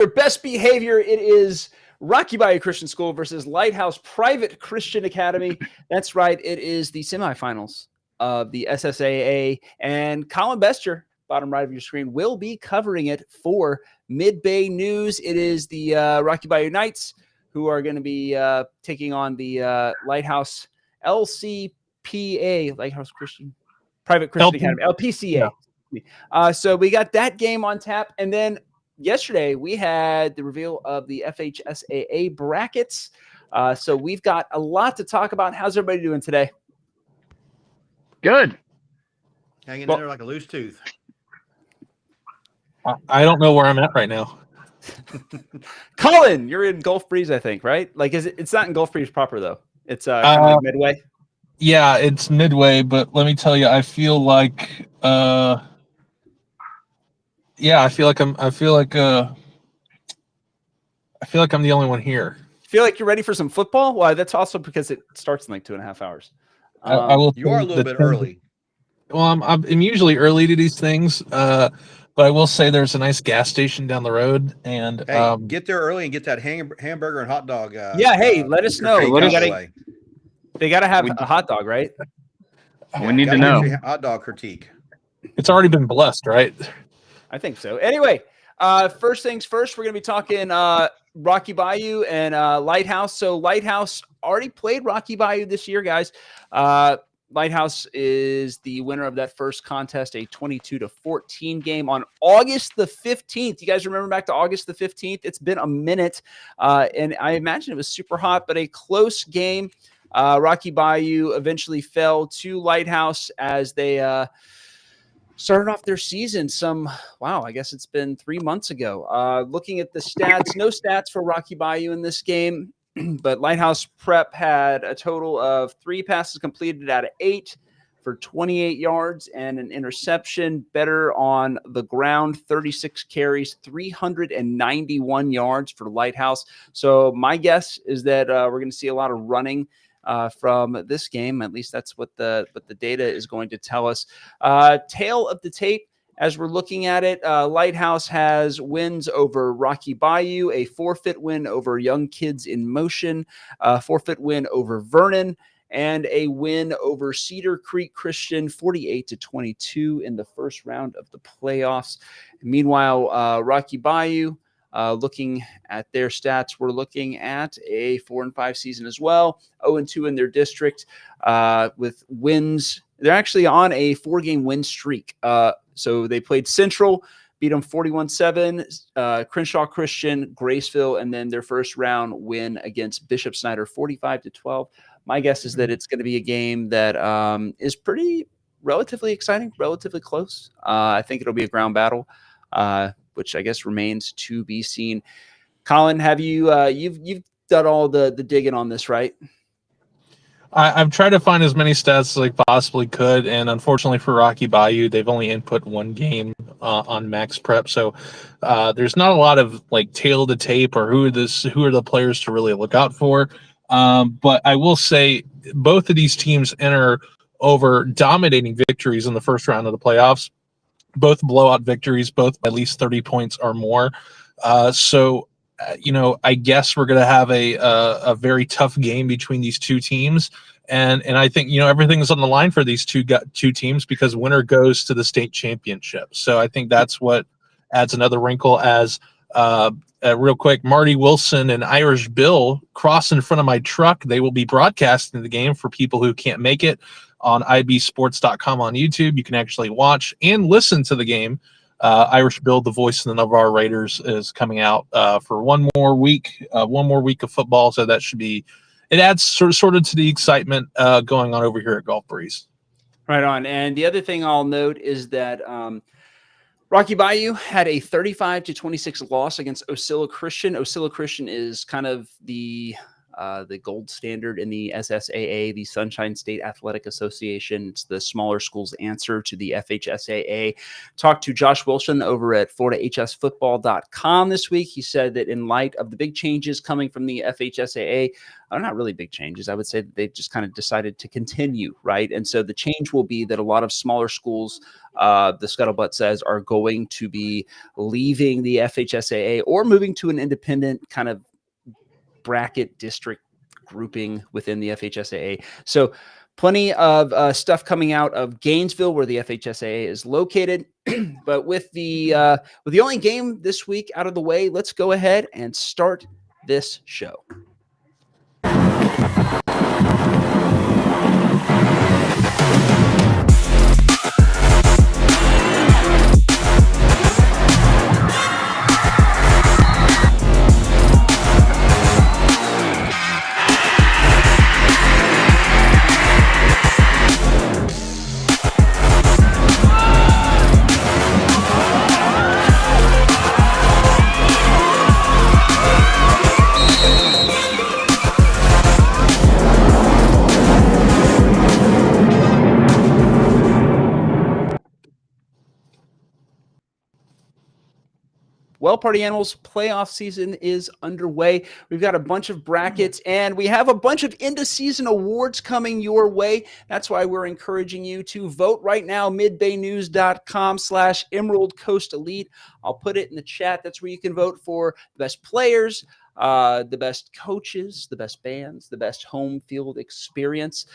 Your best behavior, it is Rocky Bayou Christian School versus Lighthouse Private Christian Academy. That's right. It is the semifinals of the SSAA, and Collin Bester, bottom right of your screen, will be covering it for Mid-Bay News. It is the Rocky Bayou Knights who are going to be taking on the Lighthouse LCPA, Lighthouse Christian Private Christian Academy, LPCA. Yeah. So we got that game on tap, and then yesterday we had the reveal of the FHSAA brackets. So we've got a lot to talk about. How's everybody doing today? Good. Hanging in there like a loose tooth. I don't know where I'm at right now. Collin, you're in Gulf Breeze, I think, right? Like, it's not in Gulf Breeze proper though. It's kind of like Midway. Yeah, it's Midway, but let me tell you, I feel like I feel like I'm the only one here. Feel like you're ready for some football? Well, that's also because it starts in like 2.5 hours. I will. You are a little bit early. Well, I'm usually early to these things, but I will say there's a nice gas station down the road, and hey, get there early and get that hamburger and hot dog. Hey, let us know. They got to have a hot dog, right? We need to know. Hot dog critique. It's already been blessed, right? I think so. Anyway, first things first, we're going to be talking Rocky Bayou and Lighthouse. So Lighthouse already played Rocky Bayou this year, guys. Lighthouse is the winner of that first contest, a 22-14 game on August the 15th. You guys remember back to August the 15th? It's been a minute, and I imagine it was super hot, but a close game. Rocky Bayou eventually fell to Lighthouse as they started off their season I guess it's been 3 months ago. Looking at the stats, no stats for Rocky Bayou in this game, but Lighthouse Prep had a total of 3 passes completed out of 8 for 28 yards and an interception. Better on the ground, 36 carries, 391 yards for Lighthouse. So my guess is that we're going to see a lot of running from this game. At least that's what the data is going to tell us. Tail of the tape, as we're looking at it, Lighthouse has wins over Rocky Bayou, a forfeit win over Young Kids in Motion, a forfeit win over Vernon, and a win over Cedar Creek Christian, 48-22 in the first round of the playoffs. Meanwhile, Rocky Bayou, looking at their stats, we're looking at a 4-5 season as well, 0-2 in their district, with wins. They're actually on a 4-game win streak. So they played Central, beat them 41-7, Crenshaw Christian, Graceville, and then their first round win against Bishop Snyder, 45-12. My guess is that it's going to be a game that is pretty relatively exciting, relatively close. I think it'll be a ground battle, which I guess remains to be seen. Collin, have you you've done all the digging on this, right? I've tried to find as many stats as I possibly could, and unfortunately for Rocky Bayou, they've only input 1 game on Max Prep, so there's not a lot of like tail to tape or who are the players to really look out for. But I will say both of these teams enter over dominating victories in the first round of the playoffs. Both blowout victories, both at least 30 points or more. I guess we're going to have a very tough game between these two teams. And I think, everything's on the line for these two teams because winner goes to the state championship. So I think that's what adds another wrinkle as real quick, Marty Wilson and Irish Bill cross in front of my truck. They will be broadcasting the game for people who can't make it on ibsports.com on YouTube. You can actually watch and listen to the game. Irish Bill, the voice of the Navarre Raiders, is coming out for one more week of football. So that should be, it adds sort of to the excitement going on over here at Gulf Breeze. Right on. And the other thing I'll note is that Rocky Bayou had a 35-26 loss against Ocilla Christian. Ocilla Christian is kind of the the gold standard in the SSAA, the Sunshine State Athletic Association. It's the smaller school's answer to the FHSAA. Talked to Josh Wilson over at FloridaHSFootball.com this week. He said that in light of the big changes coming from the FHSAA, not really big changes, I would say that they just kind of decided to continue, right? And so the change will be that a lot of smaller schools, the scuttlebutt says, are going to be leaving the FHSAA or moving to an independent kind of bracket district grouping within the FHSAA. So plenty of stuff coming out of Gainesville, where the FHSAA is located. But with the only game this week out of the way, let's go ahead and start this show. Well, Party Animals, playoff season is underway. We've got a bunch of brackets, and we have a bunch of end-of-season awards coming your way. That's why we're encouraging you to vote right now, midbaynews.com/Emerald Coast Elite. I'll put it in the chat. That's where you can vote for the best players, the best coaches, the best bands, the best home field experience.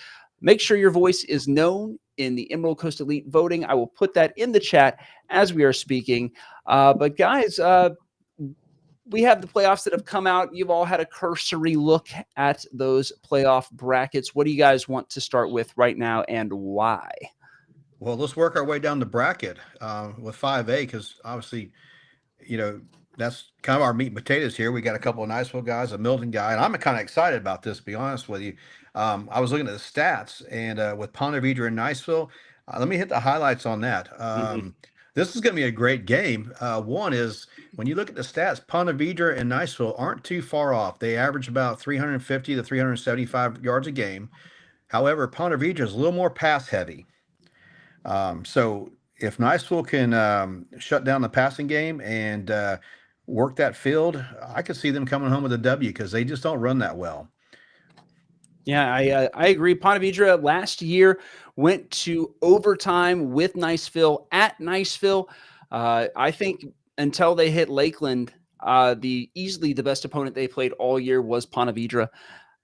Make sure your voice is known in the Emerald Coast Elite voting. I will put that in the chat as we are speaking. But guys, we have the playoffs that have come out. You've all had a cursory look at those playoff brackets. What do you guys want to start with right now, and why? Well, let's work our way down the bracket with 5A, because obviously, that's kind of our meat and potatoes here. We got a couple of Niceville guys, a Milton guy, and I'm kind of excited about this, to be honest with you. I was looking at the stats, and with Ponte Vedra and Niceville, let me hit the highlights on that. This is going to be a great game. One is, when you look at the stats, Ponte Vedra and Niceville aren't too far off. They average about 350 to 375 yards a game. However, Ponte Vedra is a little more pass heavy. So if Niceville can shut down the passing game and work that field, I could see them coming home with a W, because they just don't run that well. Yeah, I agree. Ponte Vedra last year went to overtime with Niceville at Niceville. I think until they hit Lakeland, easily the best opponent they played all year was Ponte Vedra.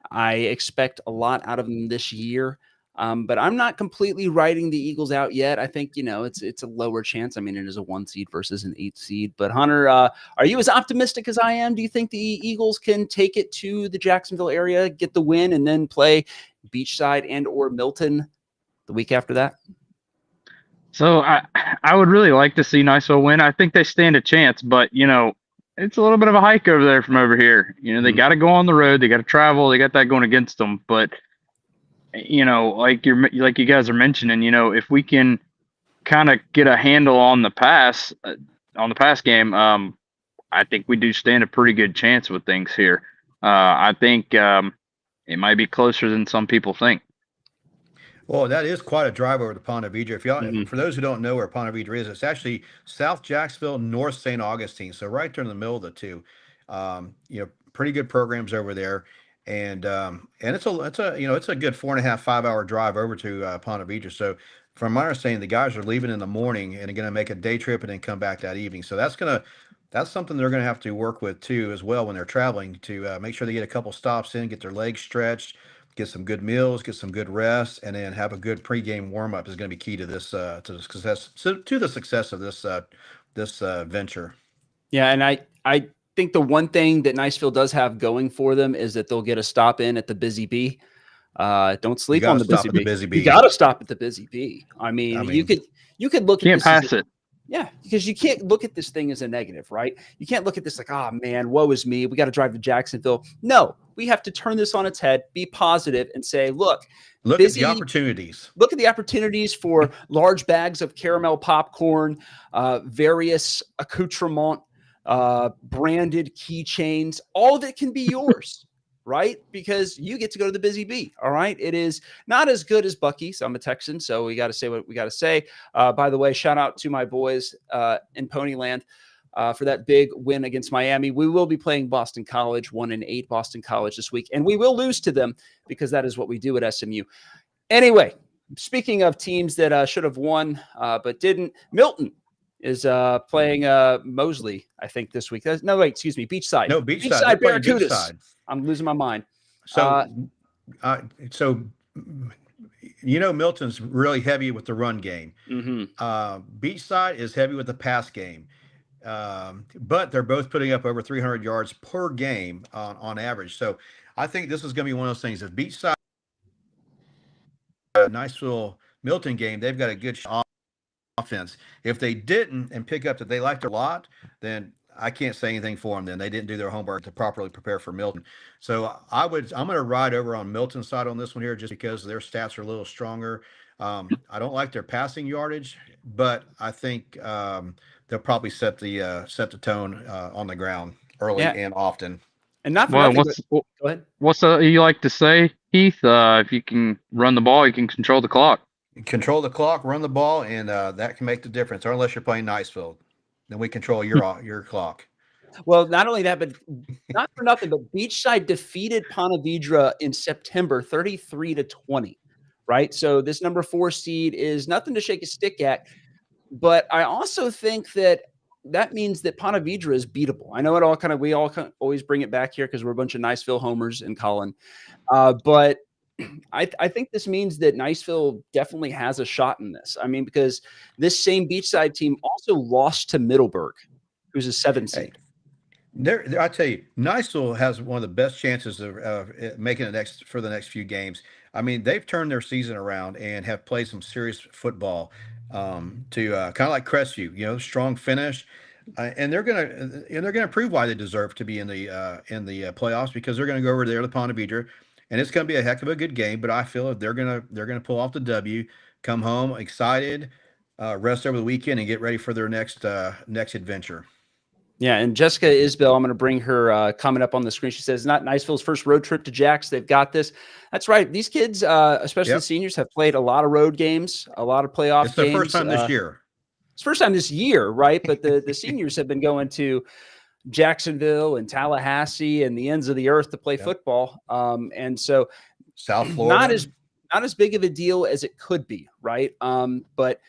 I expect a lot out of them this year. But I'm not completely writing the Eagles out yet. I think, it's a lower chance. I mean, it is a 1 seed versus an 8 seed. But Hunter, are you as optimistic as I am? Do you think the Eagles can take it to the Jacksonville area, get the win, and then play Beachside and or Milton the week after that? So I would really like to see Niceville win. I think they stand a chance, but it's a little bit of a hike over there from over here. They got to go on the road, they got to travel, they got that going against them. But like you guys are mentioning, if we can kind of get a handle on the pass game, I think we do stand a pretty good chance with things here. I think it might be closer than some people think. Well, that is quite a drive over to Ponte Vedra. If y'all, for those who don't know where Ponte Vedra is, it's actually South Jacksonville, North St. Augustine, so right there in the middle of the two. Pretty good programs over there. And it's a good 4.5, 5 hour drive over to Ponte Vedra. So from my understanding, the guys are leaving in the morning and are going to make a day trip and then come back that evening. So that's something they're going to have to work with too, as well, when they're traveling, to make sure they get a couple stops in, get their legs stretched, get some good meals, get some good rest, and then have a good pregame warm up is going to be key to this to the success of this venture. Yeah, and I think the one thing that Niceville does have going for them is that they'll get a stop in at the Busy Bee. Don't sleep on the Busy Bee. You got to stop at the Busy Bee. I mean, you could look at can't this pass it. Yeah, because you can't look at this thing as a negative, right? You can't look at this like, oh man, woe is me. We got to drive to Jacksonville. No, we have to turn this on its head, be positive, and say, look at the opportunities. Look at the opportunities for large bags of caramel popcorn, various accoutrement, branded keychains. All of it can be yours, right? Because you get to go to the Busy Bee. All right. It is not as good as Buc-ee's. I'm a Texan, so we got to say what we got to say. By the way, shout out to my boys in Ponyland for that big win against Miami. We will be playing Boston College, 1-8 Boston College this week, and we will lose to them because that is what we do at SMU. Anyway, speaking of teams that should have won but didn't, Milton is playing Mosley, I think, this week. No, wait, excuse me, Beachside. No, Beachside. Barracudas. Beachside. I'm losing my mind. So, Milton's really heavy with the run game. Beachside is heavy with the pass game. But they're both putting up over 300 yards per game on average. So I think this is going to be one of those things. If Beachside, Niceville, Milton game, they've got a good offense. If they didn't and pick up that they liked a lot, then I can't say anything for them. Then they didn't do their homework to properly prepare for Milton. So I'm going to ride over on Milton's side on this one here, just because their stats are a little stronger. I don't like their passing yardage, but I think they'll probably set the tone on the ground early and often. And not for nothing, go ahead. What's you like to say, Heath? If you can run the ball, you can control the clock. Control the clock, run the ball, and that can make the difference. Or unless you're playing Niceville, then we control your clock. Well, not only that, but not for nothing, but Beachside defeated Ponte Vedra in September 33-20, right? So this number 4 seed is nothing to shake a stick at. But I also think that means that Ponte Vedra is beatable. I know we all always bring it back here because we're a bunch of Niceville homers and Collin. But I think this means that Niceville definitely has a shot in this. I mean, because this same Beachside team also lost to Middleburg, who's a 7 seed. I tell you, Niceville has one of the best chances of making for the next few games. I mean, they've turned their season around and have played some serious football. To kind of like Crestview, strong finish, and they're gonna prove why they deserve to be in the playoffs, because they're gonna go over there to Ponte Vedra, and it's gonna be a heck of a good game. But I feel they're gonna pull off the W, come home excited, rest over the weekend, and get ready for their next adventure. Yeah, and Jessica Isbell, I'm going to bring her comment up on the screen. She says, not Niceville's first road trip to Jax. They've got this. That's right. These kids, especially the seniors, have played a lot of road games, a lot of playoff games. It's their first time this year. It's first time this year, right? But the seniors have been going to Jacksonville and Tallahassee and the ends of the earth to play football. And so South Florida. Not as big of a deal as it could be, right? But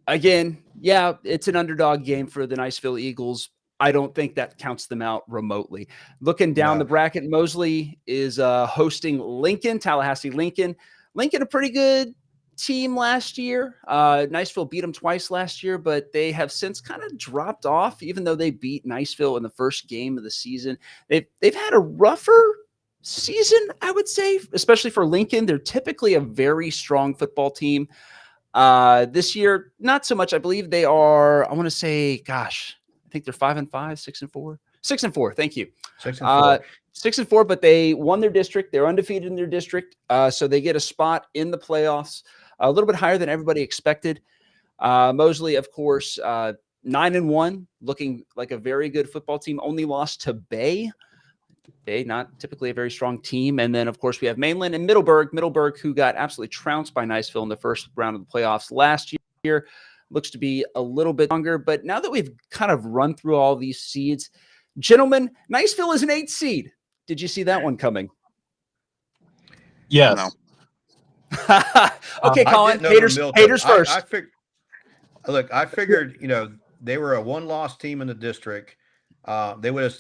again, it's an underdog game for the Niceville Eagles. I don't think that counts them out remotely. Looking down the bracket, Mosley is hosting Lincoln, Tallahassee Lincoln. Lincoln, a pretty good team last year. Niceville beat them twice last year, but they have since kind of dropped off, even though they beat Niceville in the first game of the season. They've had a rougher season, I would say, especially for Lincoln. They're typically a very strong football team. This year, not so much. I believe they are, I want to say, I think they're 5-5, 6-4, 6-4. Thank you. 6-4. 6-4, but they won their district. They're undefeated in their district. So they get a spot in the playoffs, a little bit higher than everybody expected. Mosley, of course, 9-1, looking like a very good football team. Only lost to Bay. Bay, not typically a very strong team. And then, of course, we have Mainland and Middleburg, who got absolutely trounced by Niceville in the first round of the playoffs last year. Looks to be a little bit longer. But now that we've kind of run through all these seeds, gentlemen, Niceville is an 8 seed. Did you see that one coming? Yes. No. Okay, Collin, haters first. I figured, they were a one-loss team in the district. They would have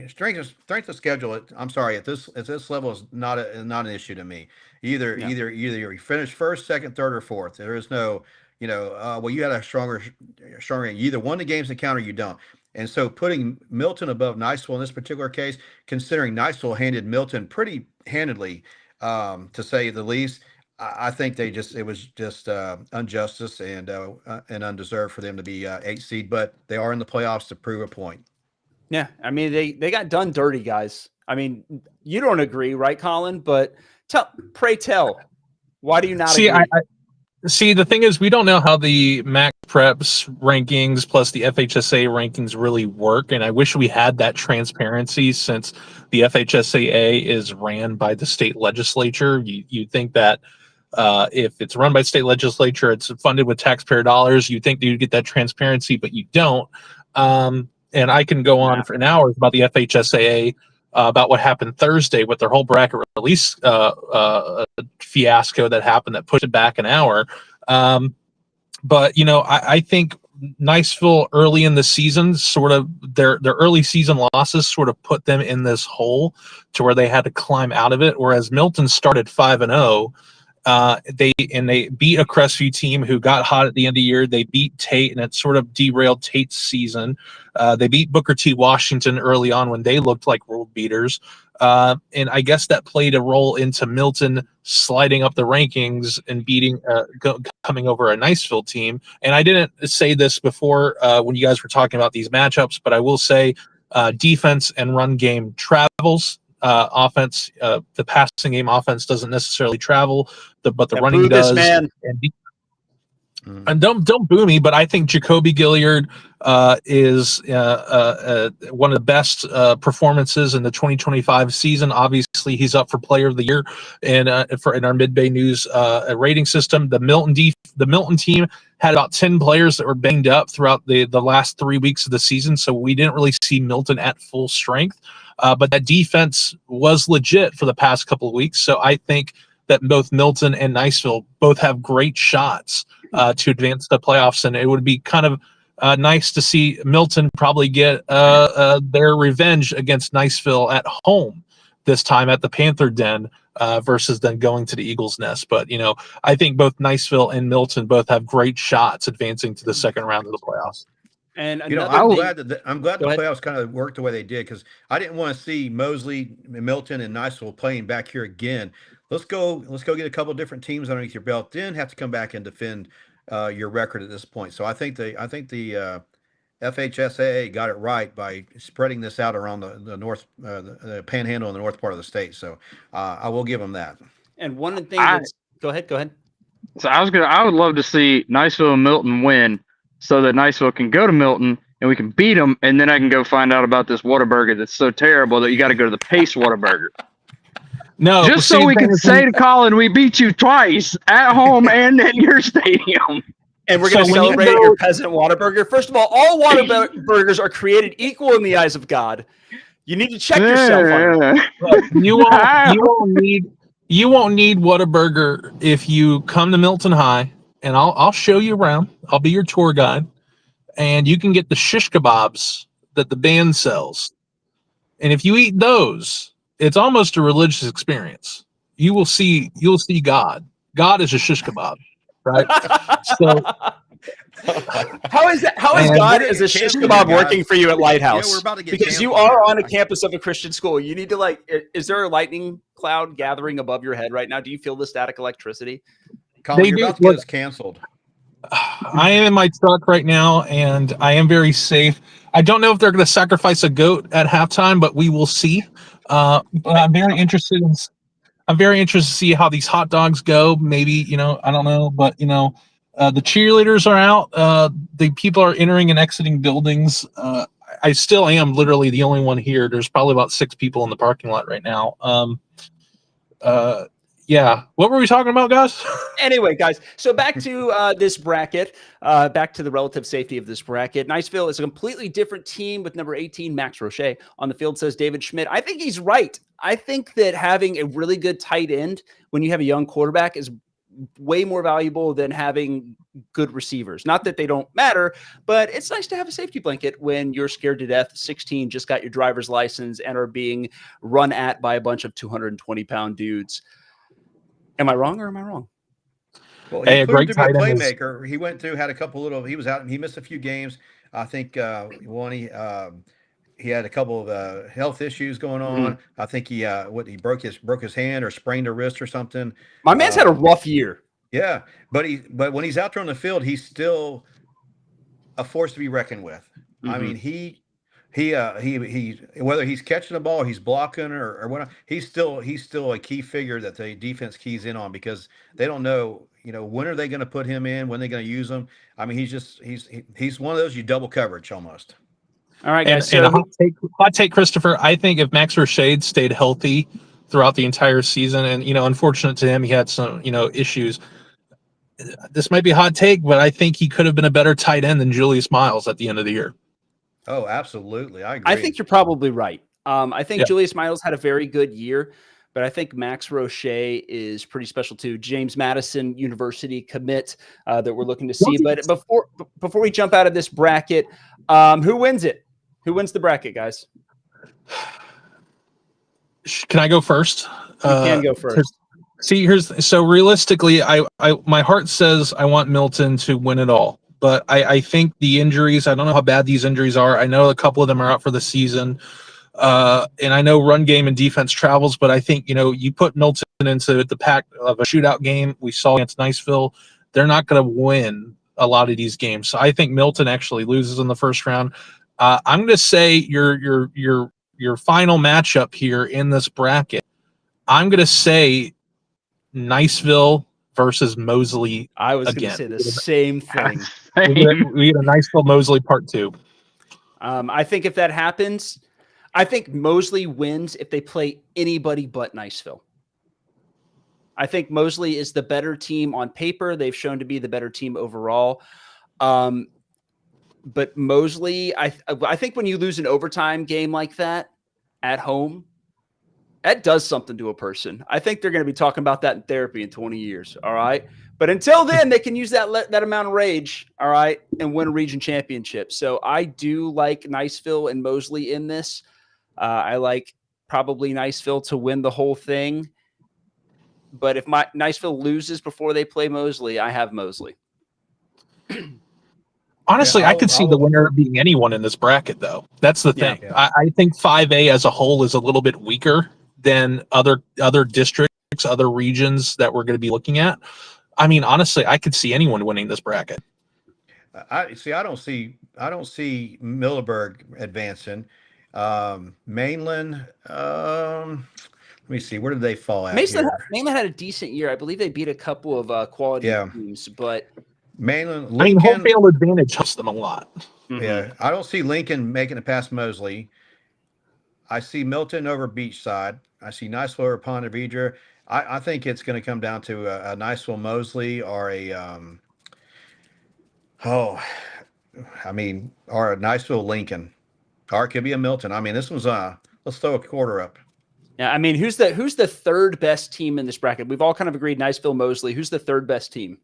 strength of schedule. I'm sorry, at this level is not an issue to me. Either you finish first, second, third, or fourth. There is no, you had a stronger. You either won the games that count or you don't. And so putting Milton above Niceville in this particular case, considering Niceville handed Milton pretty handedly, to say the least, I think it was just injustice and undeserved for them to be 8 seed, but they are in the playoffs to prove a point. Yeah, I mean they got done dirty, guys. I mean, you don't agree, right, Collin? But pray tell, why do you not agree? See, the thing is, we don't know how the MAC Preps rankings plus the FHSAA rankings really work, and I wish we had that transparency since the FHSAA is ran by the state legislature. You think that if it's run by state legislature, it's funded with taxpayer dollars, you think that you'd get that transparency, but you don't. And I can go on for an hour about the FHSAA, about what happened Thursday with their whole bracket release fiasco that happened that pushed it back an hour. But, you know, I think Niceville early in the season, sort of their early season losses sort of put them in this hole to where they had to climb out of it. Whereas Milton started 5-0. They beat a Crestview team who got hot at the end of the year. They beat Tate, and it sort of derailed Tate's season. They beat Booker T. Washington early on when they looked like world beaters. And I guess that played a role into Milton sliding up the rankings and beating, coming over a Niceville team. And I didn't say this before when you guys were talking about these matchups, but I will say defense and run game travels. Offense, the passing game offense doesn't necessarily travel, but the running does. Man. And don't boo me, but I think Jacoby Gilliard is one of the best performances in the 2025 season. Obviously, he's up for Player of the Year in our Mid-Bay News rating system. The Milton team had about 10 players that were banged up throughout the last 3 weeks of the season, so we didn't really see Milton at full strength. But that defense was legit for the past couple of weeks, so I think that both Milton and Niceville both have great shots to advance the playoffs, and it would be kind of nice to see Milton probably get their revenge against Niceville at home this time at the Panther Den versus then going to the Eagles Nest. But, you know, I think both Niceville and Milton both have great shots advancing to the second round of the playoffs. And you know, I'm glad the playoffs kind of worked the way they did, because I didn't want to see Mosley, Milton, and Niceville playing back here again. Let's go get a couple of different teams underneath your belt, then have to come back and defend your record at this point. So I think the FHSAA got it right by spreading this out around the north, the Panhandle in the north part of the state. So I will give them that. And one thing that's go ahead. So I would love to see Niceville and Milton win, so that Niceville can go to Milton and we can beat them, and then I can go find out about this Whataburger that's so terrible that you got to go to the Pace Whataburger. No, just so we can say to Collin, we beat you twice at home and at your stadium. And we're going to celebrate your peasant Whataburger. First of all Whataburgers are created equal in the eyes of God. You need to check yourself on it. You won't need Whataburger if you come to Milton High, and I'll show you around. I'll be your tour guide, and you can get the shish kebabs that the band sells. And if you eat those, it's almost a religious experience. You'll see God. God is a shish kebab, right? So how is God as a shish kebab working for you at Lighthouse? Yeah, we're about to get because you are on a campus of a Christian school. You need to is there a lightning cloud gathering above your head right now? Do you feel the static electricity? Collin, you're about to get us canceled. I am in my truck right now, and I am very safe. I don't know if they're going to sacrifice a goat at halftime, but we will see. But I'm very interested to see how these hot dogs go. Maybe, I don't know, but the cheerleaders are out. The people are entering and exiting buildings. I still am literally the only one here. There's probably about 6 people in the parking lot right now. Yeah. What were we talking about, guys? Anyway, guys, so back to this bracket, back to the relative safety of this bracket. Niceville is a completely different team with number 18, Max Roche. On the field, says David Schmidt. I think he's right. I think that having a really good tight end when you have a young quarterback is way more valuable than having good receivers. Not that they don't matter, but it's nice to have a safety blanket when you're scared to death. 16, just got your driver's license and are being run at by a bunch of 220-pound dudes. Am I wrong or am I wrong? Well, he proved to be a playmaker. He went through, had a couple he was out, he missed a few games. I think one, he had a couple of health issues going on. Mm-hmm. I think he broke his hand or sprained a wrist or something. My man's had a rough year. Yeah, but when he's out there on the field, he's still a force to be reckoned with. Mm-hmm. I mean, he whether he's catching the ball, or he's blocking, or what, he's still a key figure that the defense keys in on, because they don't know, when are they going to put him in, when they're going to use him. I mean, he's one of those you double coverage almost. All right, And, guys. and a hot take, Christopher. I think if Max Rochade stayed healthy throughout the entire season, and unfortunate to him, he had some issues. This might be a hot take, but I think he could have been a better tight end than Julius Miles at the end of the year. Oh, absolutely. I agree. I think you're probably right. I think Yeah. Julius Miles had a very good year, but I think Max Roche is pretty special too. James Madison University commit that we're looking to see. But before we jump out of this bracket, who wins it? Who wins the bracket, guys? Can I go first? You can go first. See, so realistically, I my heart says I want Milton to win it all. But I think the injuries, I don't know how bad these injuries are. I know a couple of them are out for the season. And I know run game and defense travels, but I think, you put Milton into the pack of a shootout game we saw against Niceville, they're not going to win a lot of these games. So I think Milton actually loses in the first round. I'm going to say your final matchup here in this bracket, I'm going to say Niceville versus Mosley. I was going to say the same thing. We get a Niceville Mosley part 2. I think if that happens, I think Mosley wins if they play anybody but Niceville. I think Mosley is the better team on paper. They've shown to be the better team overall. But Mosley, I think when you lose an overtime game like that at home, that does something to a person. I think they're going to be talking about that in therapy in 20 years. All right. But until then, they can use that amount of rage. All right. And win a region championship. So I do like Niceville and Mosley in this. I like probably Niceville to win the whole thing. But if Niceville loses before they play Mosley, I have Mosley. Honestly, I could see the winner being anyone in this bracket, though. That's the thing. Yeah. I think 5A as a whole is a little bit weaker than other districts, other regions that we're going to be looking at. I mean, honestly, I could see anyone winning this bracket. I don't see Middleburg advancing. Mainland. Let me see. Where did they fall at? Mainland had a decent year. I believe they beat a couple of quality teams, but Mainland. Lincoln, home field advantage helps them a lot. Mm-hmm. Yeah, I don't see Lincoln making it past Mosley. I see Milton over Beachside. I see Niceville over Ponte Vedra. I think it's going to come down to a Niceville Mosley or a or a Niceville Lincoln, or it could be a Milton. I mean, this one's let's throw a quarter up. Yeah, I mean, who's the third best team in this bracket? We've all kind of agreed Niceville Mosley. Who's the third best team?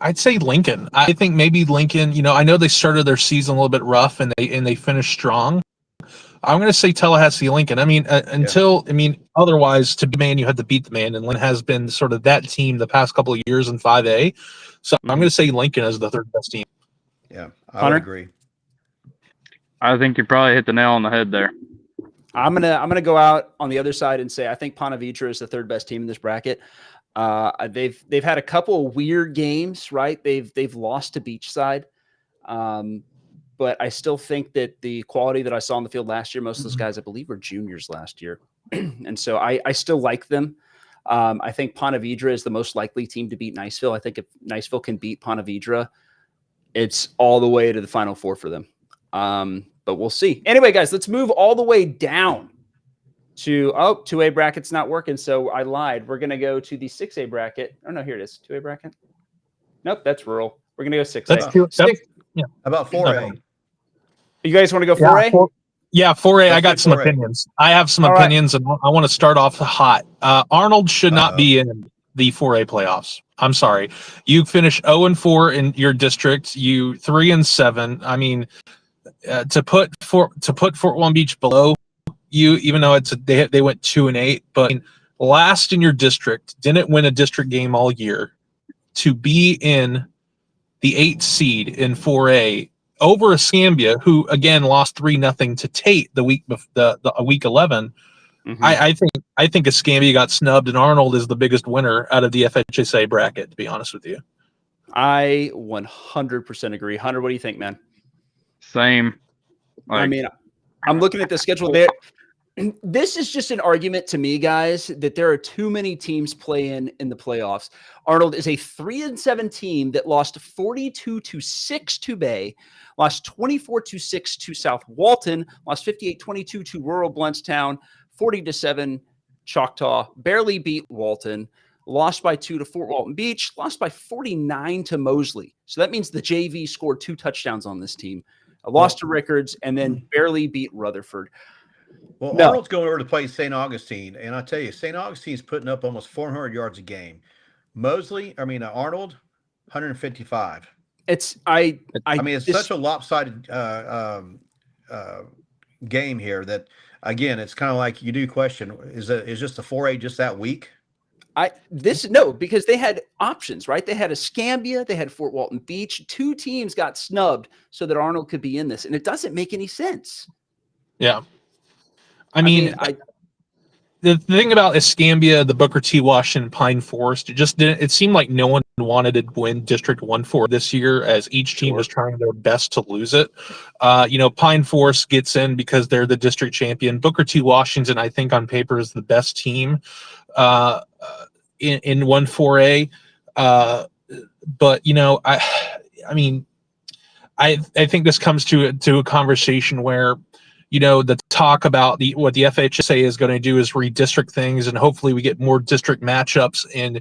I'd say Lincoln. I think maybe Lincoln. I know they started their season a little bit rough and they finished strong. I'm going to say Tallahassee Lincoln. I mean, otherwise, to be man, you had to beat the man, and Lincoln has been sort of that team the past couple of years in 5A. So I'm going to say Lincoln as the third best team. Yeah, I would agree. I think you probably hit the nail on the head there. I'm gonna go out on the other side and say I think Ponte Vedra is the third best team in this bracket. They've had a couple of weird games, right? They've lost to Beachside. But I still think that the quality that I saw on the field last year, most of those guys, I believe, were juniors last year. And so I still like them. I think Ponte Vedra is the most likely team to beat Niceville. I think if Niceville can beat Ponte Vedra, it's all the way to the Final Four for them. But we'll see. Anyway, guys, let's move all the way down to 2A bracket's not working. So I lied. We're going to go to the 6A bracket. Oh, no, here it is. 2A bracket. Nope, that's rural. We're going to go 6A. Yeah. About 4A. You guys want to go 4A? 4A. I got some opinions. I have some opinions, and I want to start off hot. Arnold should not be in the 4A playoffs. I'm sorry. You finish 0-4 in your district. You 3-7. I mean, to put Fort Walton Beach below you, even though they went 2-8, but last in your district, didn't win a district game all year, to be in the 8th seed in 4A over Escambia, who again lost 3-0 to Tate the week 11. Mm-hmm. I think Escambia got snubbed, and Arnold is the biggest winner out of the FHSAA bracket, to be honest with you. I 100% agree. Hunter, what do you think, man? Same. I mean, I'm looking at the schedule there. This is just an argument to me, guys, that there are too many teams playing in the playoffs. Arnold is a 3-7 team that lost 42-6 to Bay, lost 24-6 to South Walton, lost 58-22 to rural Blountstown, 40-7 Choctaw, barely beat Walton, lost by 2 to Fort Walton Beach, lost by 49 to Mosley. So that means the JV scored 2 touchdowns on this team. Lost to Rickards, and then barely beat Rutherford. Well, Arnold's going over to play St. Augustine, and I tell you, St. Augustine's putting up almost 400 yards a game. Arnold, 155. I mean, it's such a lopsided game here that, again, it's kind of like you do question: is just the 4A just that weak? Because they had options, right? They had Escambia, they had Fort Walton Beach. 2 teams got snubbed so that Arnold could be in this, and it doesn't make any sense. Yeah. I mean, the thing about Escambia, the Booker T. Washington, Pine Forest, it seemed like no one wanted to win District 1-4 this year, as each team was trying their best to lose it. Pine Forest gets in because they're the district champion. Booker T. Washington, I think on paper, is the best team in 1-4A. But I think this comes to a conversation where, the talk about what the FHSAA is going to do is redistrict things, and hopefully we get more district matchups in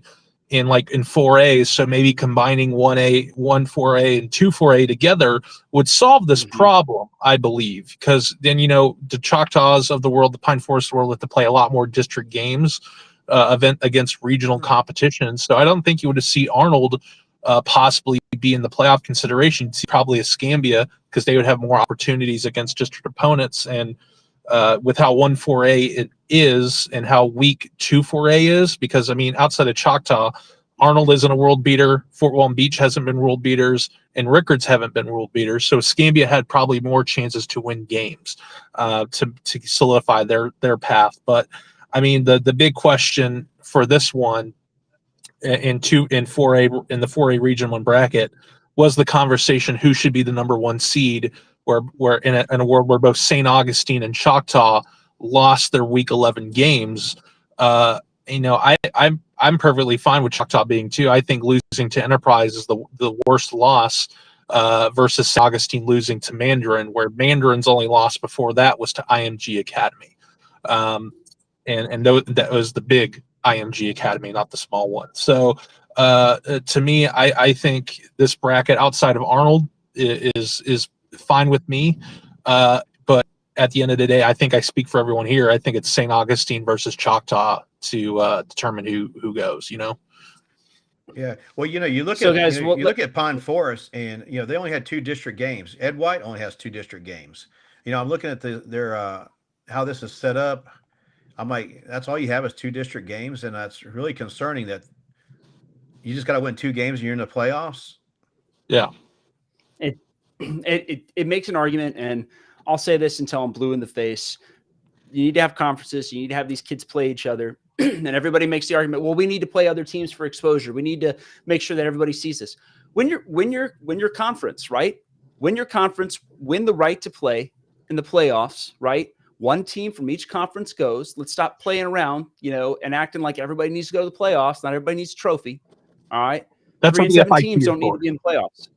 4A. So maybe combining 1A, 1-4A, and 2-4A together would solve this problem, I believe, because then the Choctaws of the world, the Pine Forest world, have to play a lot more district games event against regional competition. So I don't think you would see Arnold possibly be in the playoff consideration. See probably Escambia, because they would have more opportunities against district opponents. And with how 1-4A it is and how weak 2-4A is, because outside of Choctaw, Arnold isn't a world beater, Fort Walton Beach hasn't been world beaters, and Rickards haven't been world beaters. So Escambia had probably more chances to win games to solidify their path. But the big question for this one in 4A, in the 4A Region 1 bracket, was the conversation who should be the number 1 seed, where in a world where both St. Augustine and Choctaw lost their week 11 games. I'm perfectly fine with Choctaw being 2. I think losing to Enterprise is the worst loss versus St. Augustine losing to Mandarin, where Mandarin's only loss before that was to IMG Academy. That was the big IMG Academy, not the small one. So to me, I think this bracket outside of Arnold is fine with me. But at the end of the day, I think I speak for everyone here. I think it's St. Augustine versus Choctaw to determine who goes, Yeah. Well, you look at you look at Pine Forest, and they only had 2 district games. Ed White only has 2 district games. I'm looking at their how this is set up. I'm like, that's all you have is 2 district games, and that's really concerning that you just got to win 2 games and you're in the playoffs. Yeah. It makes an argument, and I'll say this until I'm blue in the face. You need to have conferences. You need to have these kids play each other. And everybody makes the argument, well, we need to play other teams for exposure. We need to make sure that everybody sees this. Win your conference, right? Win your conference, win the right to play in the playoffs, right? 1 team from each conference goes. Let's stop playing around, and acting like everybody needs to go to the playoffs. Not everybody needs a trophy. All right. That's 3 what and the 7 FIQ teams don't is need for. to be in the playoffs.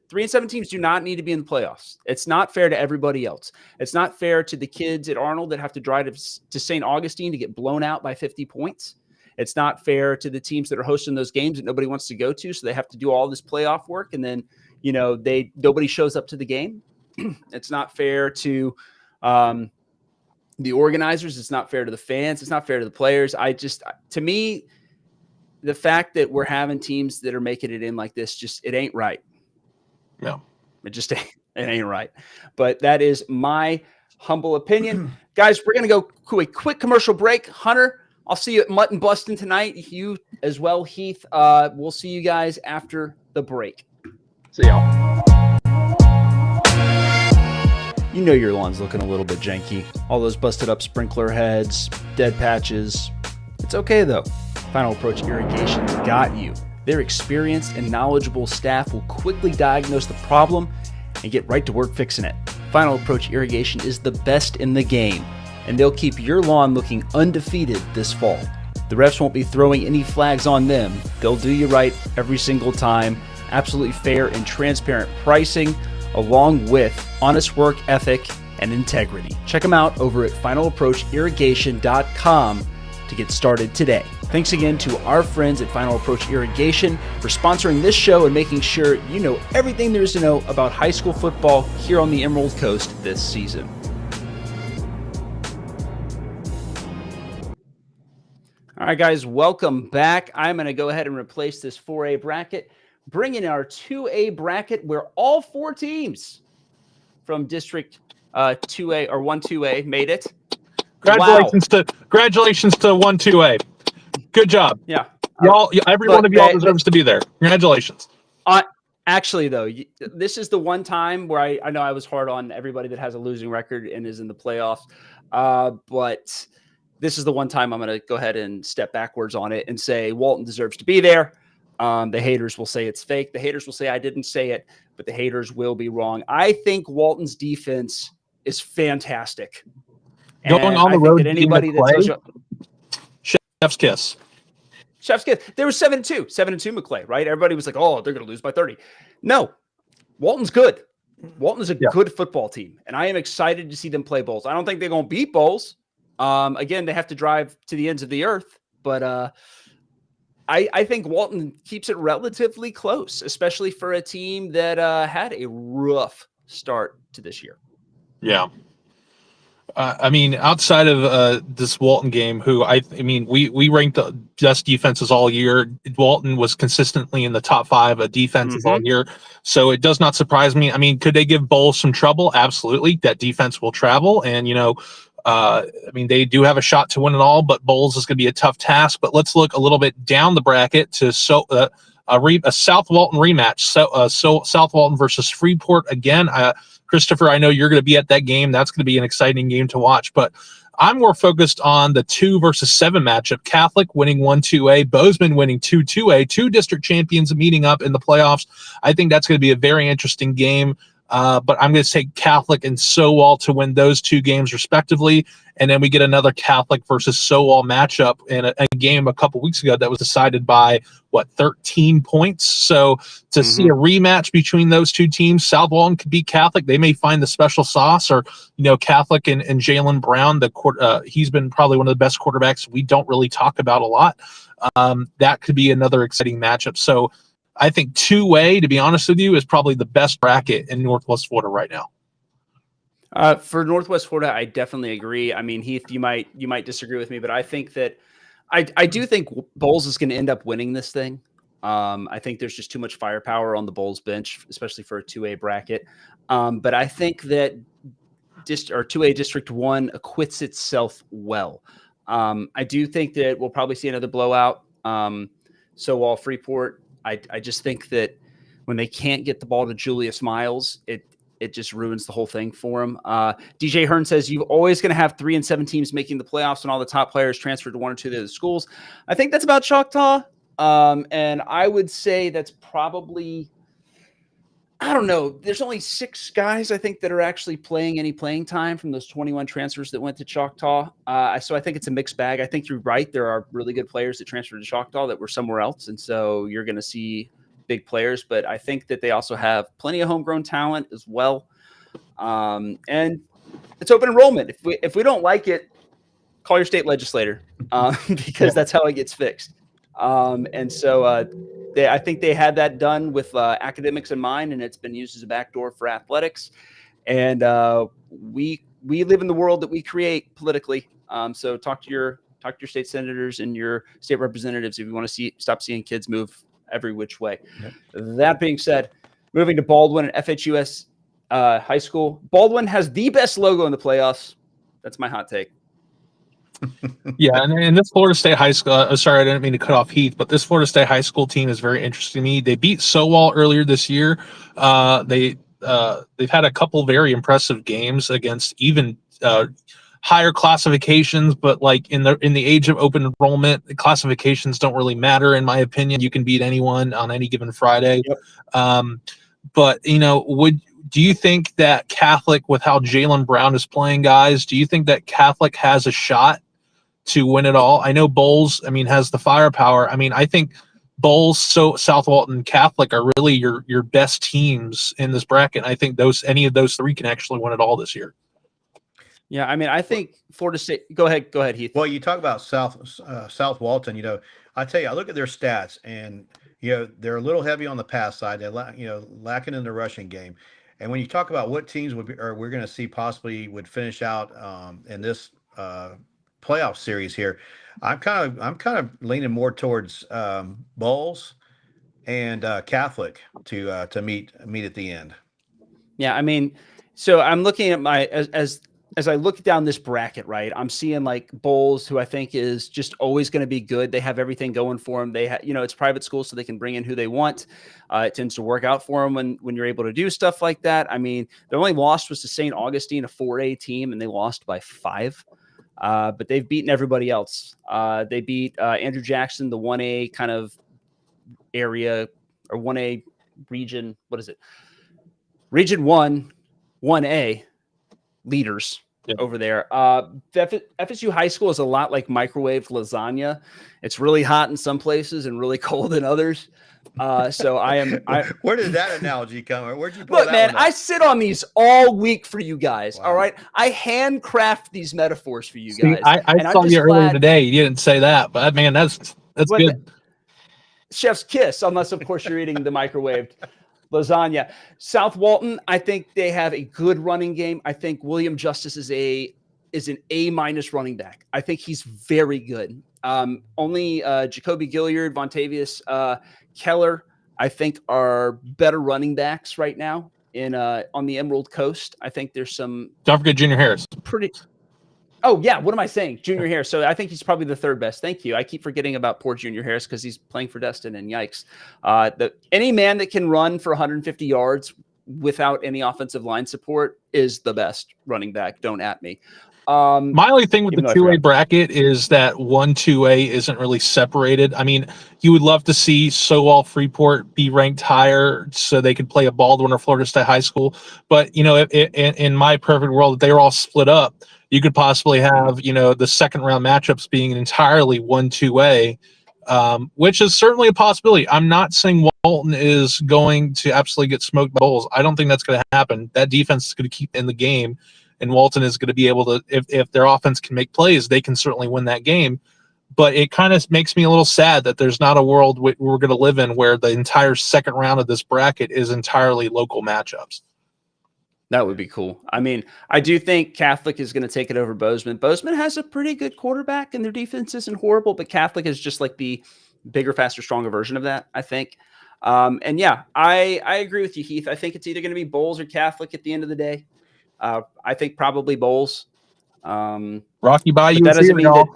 3 and 7 teams do not need to be in the playoffs. It's not fair to everybody else. It's not fair to the kids at Arnold that have to drive to St. Augustine to get blown out by 50 points. It's not fair to the teams that are hosting those games that nobody wants to go to, so they have to do all this playoff work, and then nobody shows up to the game. It's not fair to the organizers. It's not fair to the fans. It's not fair to the players. To me, the fact that we're having teams that are making it in like this, it ain't right. No, it ain't right. But that is my humble opinion. Guys, we're going to go to a quick commercial break. Hunter, I'll see you at Mutton Bustin' tonight. You as well, Heath. We'll see you guys after the break. See y'all. Your lawn's looking a little bit janky. All those busted up sprinkler heads, dead patches. It's okay though. Final Approach Irrigation's got you. Their experienced and knowledgeable staff will quickly diagnose the problem and get right to work fixing it. Final Approach Irrigation is the best in the game, and they'll keep your lawn looking undefeated this fall. The refs won't be throwing any flags on them. They'll do you right every single time. Absolutely fair and transparent pricing, along with honest work ethic and integrity. Check them out over at finalapproachirrigation.com to get started today. Thanks again to our friends at Final Approach Irrigation for sponsoring this show and making sure you know everything there is to know about high school football here on the Emerald Coast this season. All right, guys, welcome back. I'm going to go ahead and replace this 4A bracket, bring in our 2A bracket where all four teams from District 2A or 1-2A made it. Congratulations to 1-2A. Good job. Yeah. Y'all, every one of y'all deserves to be there. Congratulations. Actually, though, this is the one time where I know I was hard on everybody that has a losing record and is in the playoffs. But this is the one time I'm going to go ahead and step backwards on it and say Walton deserves to be there. The haters will say it's fake. The haters will say I didn't say it, but the haters will be wrong. I think Walton's defense is fantastic. Going on the road that anybody that tells you, Chef's kiss. Chef's kiss. They were 7-2 McClay, right? Everybody was like, "Oh, they're going to lose by 30." No, Walton's good. Walton is a good football team, and I am excited to see them play Bowls. I don't think they're going to beat Bowls. Again, they have to drive to the ends of the earth, but I think Walton keeps it relatively close, especially for a team that had a rough start to this year. Yeah. I mean, outside of this Walton game, we ranked the best defenses all year. Walton was consistently in the top 5 of defenses all year. So it does not surprise me. I mean, could they give Bowles some trouble? Absolutely. That defense will travel. And, they do have a shot to win it all, but Bowles is going to be a tough task. But let's look a little bit down the bracket to a South Walton rematch. So South Walton versus Freeport again. Christopher, I know you're going to be at that game. That's going to be an exciting game to watch. But I'm more focused on the 2 versus 7 matchup. Catholic winning 1-2A, Bozeman winning 2-2A, 2 district champions meeting up in the playoffs. I think that's going to be a very interesting game. But I'm going to take Catholic and Sowall to win those 2 games respectively. And then we get another Catholic versus Sowall matchup in a game a couple weeks ago that was decided by 13 points. So to see a rematch between those 2 teams, South Walton could beat Catholic. They may find the special sauce, or Catholic and Jalen Brown. He's been probably one of the best quarterbacks we don't really talk about a lot. That could be another exciting matchup. So I think 2A, to be honest with you, is probably the best bracket in Northwest Florida right now. For Northwest Florida, I definitely agree. I mean, Heath, you might disagree with me, but I think that I do think Bowles is going to end up winning this thing. I think there's just too much firepower on the Bowles bench, especially for a 2A bracket. But I think that 2A District 1 acquits itself well. I do think that we'll probably see another blowout. Sowall Freeport. I just think that when they can't get the ball to Julius Miles, it just ruins the whole thing for him. DJ Hearn says you're always going to have 3 and 7 teams making the playoffs and all the top players transferred to 1 or 2 of the schools. I think that's about Choctaw. And I would say that's probably, I don't know. There's only 6 guys, I think, that are actually playing any playing time from those 21 transfers that went to Choctaw. So I think it's a mixed bag. I think you're right. There are really good players that transferred to Choctaw that were somewhere else. And so you're going to see big players, but I think that they also have plenty of homegrown talent as well. And it's open enrollment. If we don't like it, call your state legislator, because that's how it gets fixed. And so I think they had that done with academics in mind, and it's been used as a backdoor for athletics. And we live in the world that we create politically. So talk to your state senators and your state representatives if you want to stop seeing kids move every which way. Yep. That being said, moving to Baldwin and FHUS High School. Baldwin has the best logo in the playoffs. That's my hot take. Yeah, and this Florida State High School, sorry, I didn't mean to cut off Heath, but this Florida State High School team is very interesting to me. They beat Sowall earlier this year. They've had a couple very impressive games against even higher classifications, but like in the age of open enrollment, the classifications don't really matter, in my opinion. You can beat anyone on any given Friday. Yep. But do you think that Catholic, with how Jalen Brown is playing, guys, do you think that Catholic has a shot to win it all? I know Bowles, I mean, has the firepower. I mean, I think Bowles, so South Walton, Catholic are really your best teams in this bracket. I think any of those three can actually win it all this year. Yeah, I mean, I think Florida State. Go ahead, Heath. Well, you talk about South Walton. You know, I tell you, I look at their stats, and you know they're a little heavy on the pass side. They're lacking in the rushing game. And when you talk about what teams would be, or we're going to see possibly would finish out in this playoff series here, I'm kind of leaning more towards Bowles and Catholic to meet at the end. Yeah, I mean, so I'm looking at my as I look down this bracket, right? I'm seeing like Bowles, who I think is just always going to be good. They have everything going for them. They have, it's private school, so they can bring in who they want. It tends to work out for them when you're able to do stuff like that. I mean, their only loss was to St. Augustine, a 4A team, and they lost by 5. But they've beaten everybody else. They beat Andrew Jackson, the 1A kind of area or 1A region. What is it? Region 1, 1A leaders over there. FSU High School is a lot like microwave lasagna. It's really hot in some places and really cold in others. So where did that analogy come? Where'd you pull look, that man, one up? I sit on these all week for you guys. Wow. All right. I handcraft these metaphors for you guys. I saw you earlier today. You didn't say that, but man, that's good. Chef's kiss, unless of course you're eating the microwaved lasagna. South Walton, I think they have a good running game. I think William Justice is an A- running back. I think he's very good. Only Jacoby Gilliard, Vontavious Keller, I think are better running backs right now on the Emerald Coast. I think there's some. Don't forget Junior Harris. Oh, yeah. What am I saying? Junior Harris. So I think he's probably the third best. Thank you. I keep forgetting about poor Junior Harris because he's playing for Destin, and yikes. Any man that can run for 150 yards without any offensive line support is the best running back. Don't at me. My only thing with the 2A bracket is that 1-2A isn't really separated. I mean, you would love to see Sowell Freeport be ranked higher so they could play a Baldwin or Florida State High School. But, in my perfect world, if they were all split up, you could possibly have, the second round matchups being entirely 1-2A, which is certainly a possibility. I'm not saying Walton is going to absolutely get smoked by Bowles. I don't think that's going to happen. That defense is going to keep in the game, and Walton is going to be able to, if their offense can make plays, they can certainly win that game. But it kind of makes me a little sad that there's not a world we're going to live in where the entire second round of this bracket is entirely local matchups. That would be cool. I mean, I do think Catholic is going to take it over Bozeman. Bozeman has a pretty good quarterback, and their defense isn't horrible, but Catholic is just like the bigger, faster, stronger version of that, I think. And yeah, I agree with you, Heath. I think it's either going to be Bowles or Catholic at the end of the day. I think probably Bowles. Rocky Bayou. That doesn't mean that.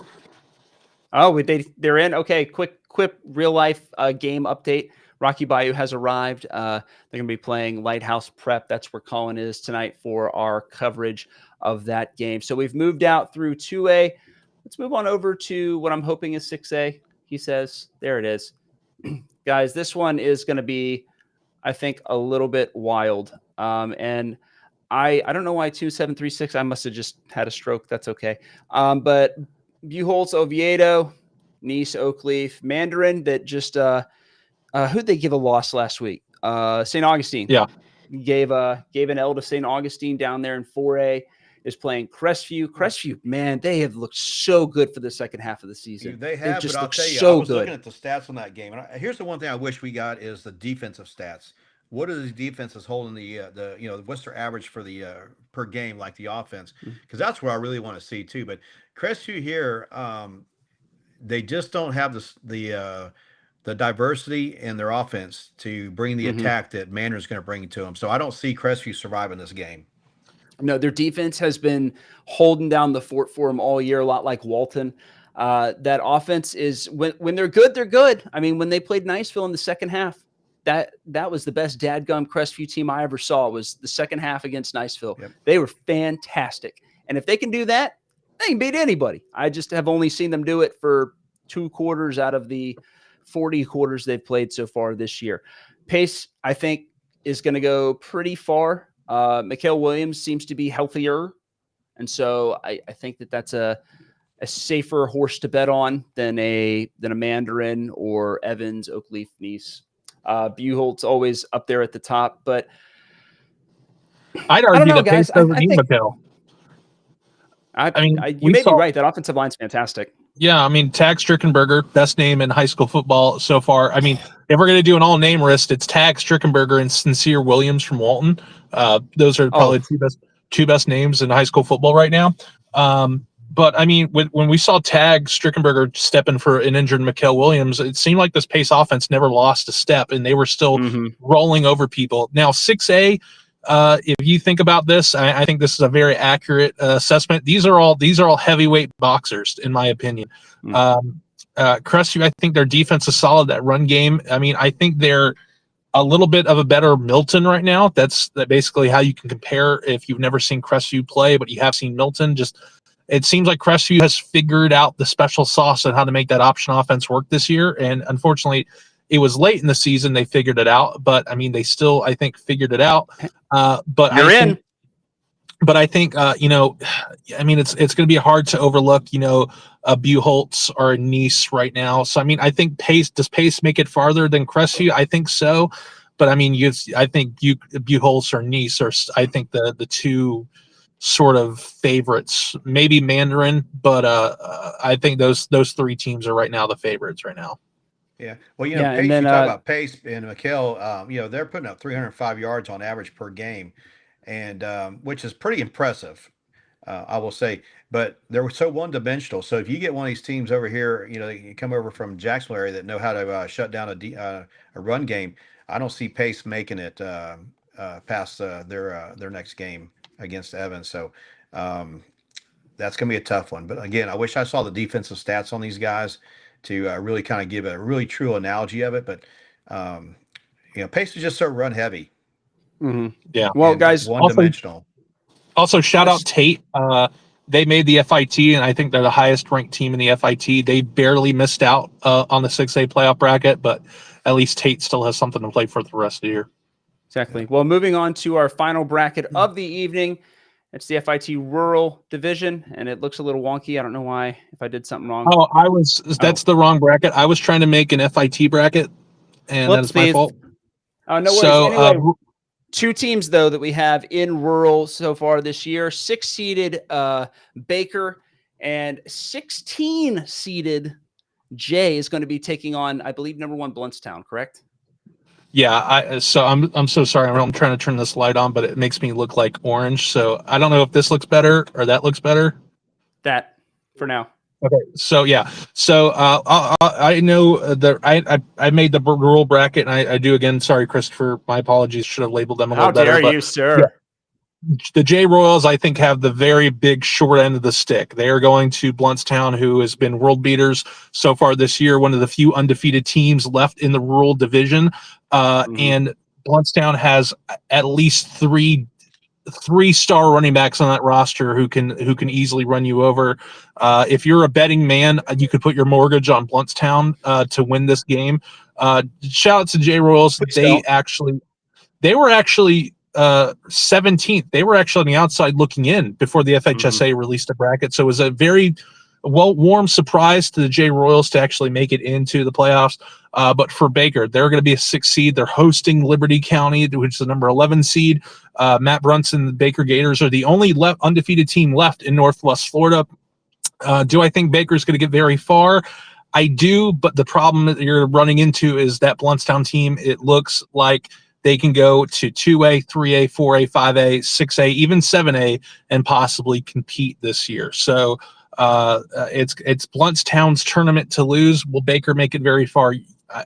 Oh, they're in. Okay, quick real life game update. Rocky Bayou has arrived. They're going to be playing Lighthouse Prep. That's where Collin is tonight for our coverage of that game. So we've moved out through 2A. Let's move on over to what I'm hoping is 6A. He says, there it is. Guys, this one is going to be, I think, a little bit wild. And I don't know why 2736. I must have just had a stroke. That's okay. But Buchholz, Oviedo, Nice, Oakleaf, Mandarin that just who'd they give a loss last week? St. Augustine. Yeah. Gave an L to St. Augustine down there in 4A. Is playing Crestview. Crestview, man, they have looked so good for the second half of the season. They have, but I'll tell you, I was looking at the stats on that game. And here's the one thing I wish we got is the defensive stats. What are the defenses holding what's their average for the per game, like the offense? Because that's what I really want to see too. But Crestview here, they just don't have the diversity in their offense to bring the attack that Mandarin's going to bring to them. So I don't see Crestview surviving this game. No, their defense has been holding down the fort for them all year, a lot like Walton. That offense is when they're good, they're good. I mean, when they played Niceville in the second half, that was the best dadgum Crestview team I ever saw, was the second half against Niceville. Yep. They were fantastic. And if they can do that, they can beat anybody. I just have only seen them do it for 2 quarters out of the 40 quarters they've played so far this year. Pace, I think, is going to go pretty far. Mikhail Williams seems to be healthier. And so I think that's a safer horse to bet on than a Mandarin or Evans, Oakleaf, Nice. Buchholz always up there at the top, but I'd I don't argue know, that Pace guys. doesn't I need think Mikhail. you may be right. That offensive line's fantastic. Yeah, I mean, Tag Strickenberger, best name in high school football so far. I mean, if we're going to do an all-name list, it's Tag Strickenberger and Sincere Williams from Walton. Those are probably two best names in high school football right now. But, I mean, when we saw Tag Strickenberger stepping for an injured Mikhail Williams, it seemed like this Pace offense never lost a step, and they were still rolling over people. Now, 6A, if you think about this, I think this is a very accurate assessment. These are all heavyweight boxers, in my opinion. Crestview, I think their defense is solid. That run game, I mean, I think they're a little bit of a better Milton right now. That's basically how you can compare if you've never seen Crestview play, but you have seen Milton. It seems like Crestview has figured out the special sauce on how to make that option offense work this year, and unfortunately, it was late in the season they figured it out, but I mean, they still, I think, figured it out. But I think, I mean, it's going to be hard to overlook, a Buchholz or a Nice right now. So, I mean, I think does Pace make it farther than Crestview? I think so. But I mean, I think Buchholz or Nice are, I think, the two sort of favorites, maybe Mandarin, but I think those three teams are right now the favorites right now. Yeah. Well, Pace, you talk about Pace and Mikhail, they're putting up 305 yards on average per game, and which is pretty impressive, I will say. But they're so one-dimensional. So if you get one of these teams over here, they come over from Jacksonville area that know how to shut down a run game, I don't see Pace making it past their next game against Evans. So that's going to be a tough one. But again, I wish I saw the defensive stats on these guys to really kind of give a really true analogy of it. But, Pace is just so run heavy. Yeah. Well, guys, one-dimensional. Also, shout out Tate. They made the FIT, and I think they're the highest ranked team in the FIT. They barely missed out on the 6A playoff bracket, but at least Tate still has something to play for the rest of the year. Exactly. Well, moving on to our final bracket of the evening. It's the FIT Rural Division, and it looks a little wonky. I don't know why, if I did something wrong. That's the wrong bracket. I was trying to make an FIT bracket, and that's my fault. Oh, no worries. So, anyway, two teams, though, that we have in rural so far this year. 6-seeded Baker and 16-seeded Jay is going to be taking on, I believe, number 1 Bluntstown, correct? Yeah, I'm so sorry. I'm trying to turn this light on, but it makes me look like orange. So I don't know if this looks better or that looks better. That for now. Okay. So yeah. So I know that I made the rural bracket, and I do again. Sorry, Christopher. My apologies. Should have labeled them a little better. How dare you, sir? Yeah. The J Royals, I think, have the very big short end of the stick. They are going to Bluntstown, who has been world beaters so far this year, one of the few undefeated teams left in the rural division. And Bluntstown has at least three-star running backs on that roster who can easily run you over. If you're a betting man, you could put your mortgage on Bluntstown to win this game. Shout out to J Royals. They were actually 17th. They were actually on the outside looking in before the FHSAA released a bracket. So it was a very warm surprise to the J Royals to actually make it into the playoffs. But for Baker, they're going to be a 6 seed. They're hosting Liberty County, which is the number 11 seed. Matt Brunson, the Baker Gators are the only undefeated team left in Northwest Florida. Do I think Baker's going to get very far? I do, but the problem that you're running into is that Bluntstown team, it looks like they can go to 2A, 3A, 4A, 5A, 6A, even 7A, and possibly compete this year. So it's Bluntstown's tournament to lose. Will Baker make it very far?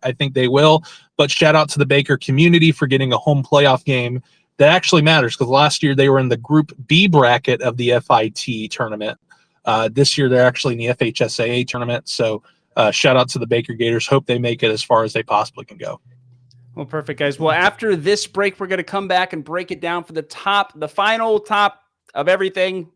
I think they will. But shout out to the Baker community for getting a home playoff game that actually matters, because last year they were in the Group B bracket of the FIT tournament. This year they're actually in the FHSAA tournament. So shout out to the Baker Gators. Hope they make it as far as they possibly can go. Well, perfect, guys. Well, after this break, we're going to come back and break it down for the final top of everything: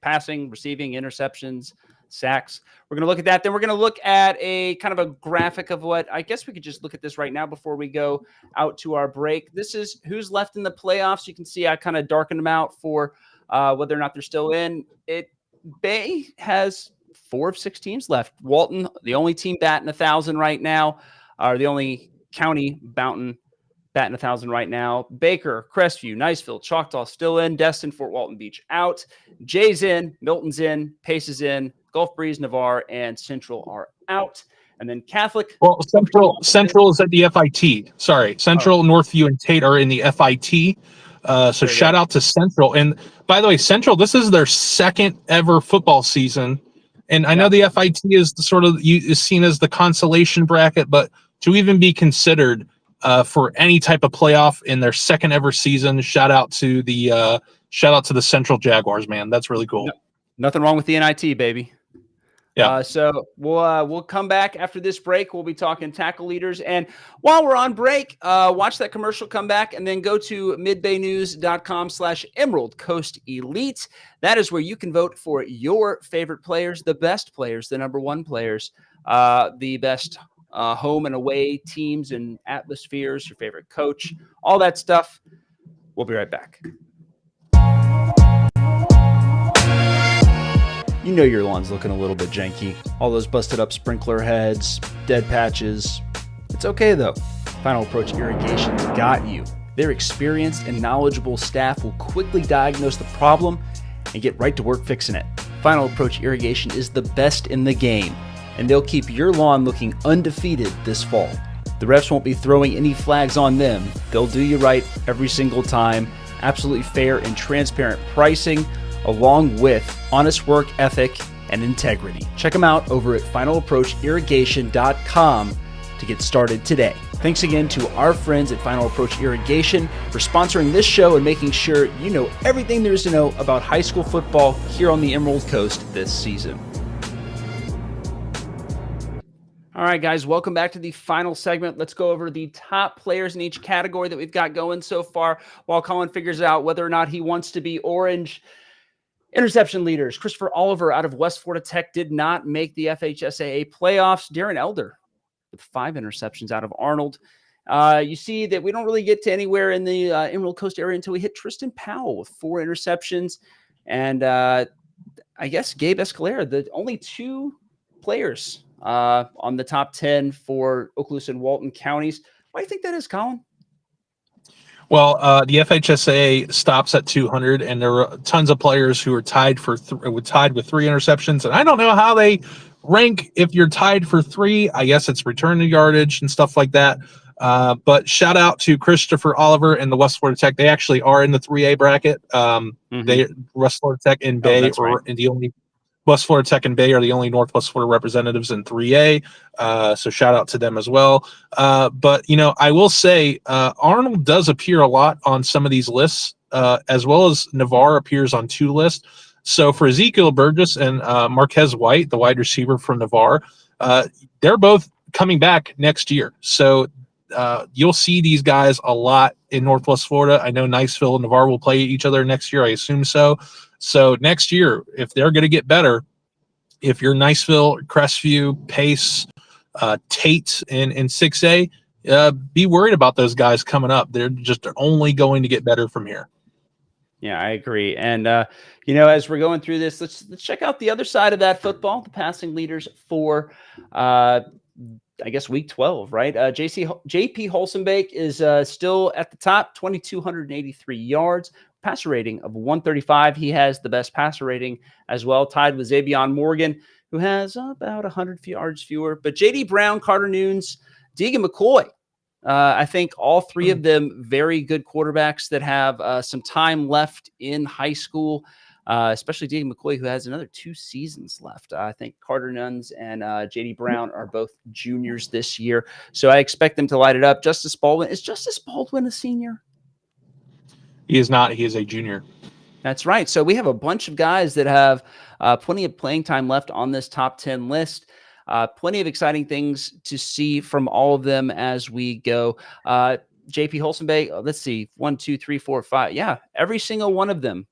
passing, receiving, interceptions, sacks. We're going to look at that. Then we're going to look at a kind of a graphic of what, I guess we could just look at this right now before we go out to our break. This is who's left in the playoffs. You can see I kind of darkened them out for whether or not they're still in. Bay has 4 of 6 teams left. Walton, the only team batting 1,000 right now, or the only county batting 1,000 right now. Baker, Crestview, Niceville, Choctaw still in. Destin, Fort Walton Beach out. Jay's in. Milton's in. Pace is in. Gulf Breeze, Navarre, and Central are out. And then Catholic. Well, Central is at the FIT. Sorry. Central, Northview, and Tate are in the FIT. So shout out to Central. And by the way, Central, this is their 2nd ever football season. And I know the FIT is is seen as the consolation bracket, but to even be considered for any type of playoff in their 2nd ever season, shout out to the Central Jaguars, man. That's really cool. Nothing wrong with the NIT, baby. Yeah. So we'll come back after this break. We'll be talking tackle leaders. And while we're on break, watch that commercial, come back, and then go to midbaynews.com/Emerald Coast Elite. That is where you can vote for your favorite players, the best players, the number 1 players, the best home and away teams and atmospheres, your favorite coach, all that stuff. We'll be right back. You know your lawn's looking a little bit janky. All those busted up sprinkler heads, dead patches. It's okay though. Final Approach Irrigation's got you. Their experienced and knowledgeable staff will quickly diagnose the problem and get right to work fixing it. Final Approach Irrigation is the best in the game, and they'll keep your lawn looking undefeated this fall. The refs won't be throwing any flags on them. They'll do you right every single time. Absolutely fair and transparent pricing, along with honest work ethic and integrity. Check them out over at finalapproachirrigation.com to get started today. Thanks again to our friends at Final Approach Irrigation for sponsoring this show and making sure you know everything there is to know about high school football here on the Emerald Coast this season. All right, guys, welcome back to the final segment. Let's go over the top players in each category that we've got going so far while Collin figures out whether or not he wants to be orange. Interception leaders. Christopher Oliver out of West Florida Tech did not make the FHSAA playoffs. Darren Elder with 5 interceptions out of Arnold. You see that we don't really get to anywhere in the Emerald Coast area until we hit Tristan Powell with 4 interceptions. And I guess Gabe Escalera, the only 2 players on the top 10 for Okaloosa and Walton counties. Why do you think that is, Collin? Well, the FHSAA stops at 200, and there are tons of players who are tied with 3 interceptions. And I don't know how they rank if you're tied for 3. I guess it's return to yardage and stuff like that. But shout out to Christopher Oliver and the West Florida Tech. They actually are in the 3A bracket. They West Florida Tech and Bay are in the only. West Florida Tech and Bay are the only Northwest Florida representatives in 3A. So shout out to them as well. But, I will say Arnold does appear a lot on some of these lists, as well as Navarre appears on 2 lists. So for Ezekiel Burgess and Marquez White, the wide receiver from Navarre, they're both coming back next year. So you'll see these guys a lot in Northwest Florida. I know Niceville and Navarre will play each other next year. I assume so. So next year, if they're going to get better, if you're Niceville, Crestview, Pace, Tate in 6A, be worried about those guys coming up. They're only going to get better from here. Yeah, I agree. And, as we're going through this, let's check out the other side of that football, the passing leaders for, week 12, right? JP Holsenbake is still at the top, 2,283 yards. Passer rating of 135. He has the best passer rating as well, tied with Zabion Morgan, who has about 100 yards fewer. But J.D. Brown, Carter Nunes, Deegan McCoy, I think all 3 of them very good quarterbacks that have some time left in high school, especially Deegan McCoy, who has another 2 seasons left. I think Carter Nunes and J.D. Brown are both juniors this year, so I expect them to light it up. Justice Baldwin. Is Justice Baldwin a senior? He is not. He is a junior. That's right. So we have a bunch of guys that have plenty of playing time left on this top 10 list. Plenty of exciting things to see from all of them as we go. JP Holsenbake, let's see, 1, 2, 3, 4, 5. Yeah, every single one of them